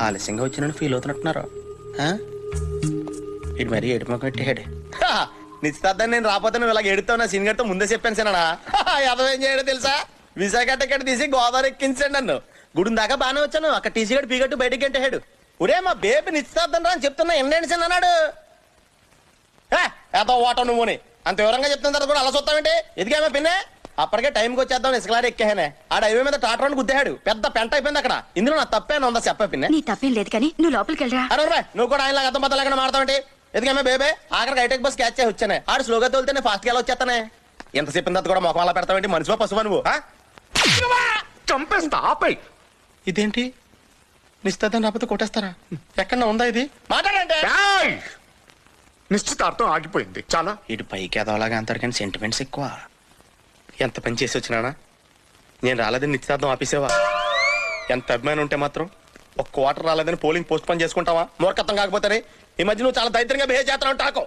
ఆలస్యంగా వచ్చిన ఫీల్ అవుతున్నట్టున్నారు. ఇటు మరీ ఏడుపు కట్టాడు. నిశ్చితార్థాన్ని నేను రాకపోతే నువ్వు ఇలాగ ఏడుతావు నా సీన్ గడితో ముందే చెప్పాను సినా. అర్థం ఏం చేయడో తెలుసా, విశాఖ టికెట్ తీసి గోదావరి ఎక్కించాడు నన్ను. గుడి దాకా బాగానే వచ్చాను, అక్కడ టీసీ గడు పీగట్టు బయటకి గంటాడు. ఒరే మా బేబీ నిశ్చితార్థం రా అని చెప్తున్నా ఎండేండి సిన్ అన్నాడు. ఏదో ఓట నువ్వుని అంత వివరంగా చెప్తున్న తర్వాత కూడా అలా చూస్తామంటే ఎదిగామే పిన్నే. అప్పటికే టైంకి వచ్చేద్దాం ఇసుకలారి ఎక్కేహానే. ఆడ హైవే మీద టాటరాన్ని గుద్దేహాడు, పెద్ద పెంట అయిపోయింది అక్కడ. ఇందులో నా తప్పే ఉందా చెప్పా పిన్నే. నీ తప్పేం లేదు కానీ నువ్వు లోపలికి వెళ్ళరా. అరే నువ్వు కూడా ఆయన అర్థం బద్దలేకుండా మాడతావంటే ఎదిగామే బేబే. ఆఖరికి హైటెక్ బస్ క్యాచ్ చేసి వచ్చానే. ఆడు స్లోగా తోలితే ఫాస్ట్ గా వచ్చేస్తానే. ఎంత చెప్పిన తర్వాత కూడా మొఖం అలా పెడతావేంటి, మనిషివా పశువా నువ్వు? చంపేస్తా ఆపై. ఇదేంటి నిశ్చితార్థం రాకపోతే కొట్టేస్తారా? ఎక్కడ ఉందా ఇది? మాట్లాడంటే నిశ్చితార్థం ఆగిపోయింది చాలా. ఇటు పైకి ఎదవలాగా అంటారు కానీ సెంటిమెంట్స్ ఎక్కువ. ఎంత పని చేసి వచ్చినానా, నేను రాలేదని నిశ్చితార్థం ఆపేసావా? ఎంత అభిమానం ఉంటే మాత్రం ఒక్క క్వార్టర్ రాలేదని పోలింగ్ పోస్ట్ పోన్ చేసుకుంటావా? మూర్ఖత్వం కాకపోతే ఈ మధ్య నువ్వు చాలా దైత్యంగా బిహేవ్ చేస్తున్నావు టాకో.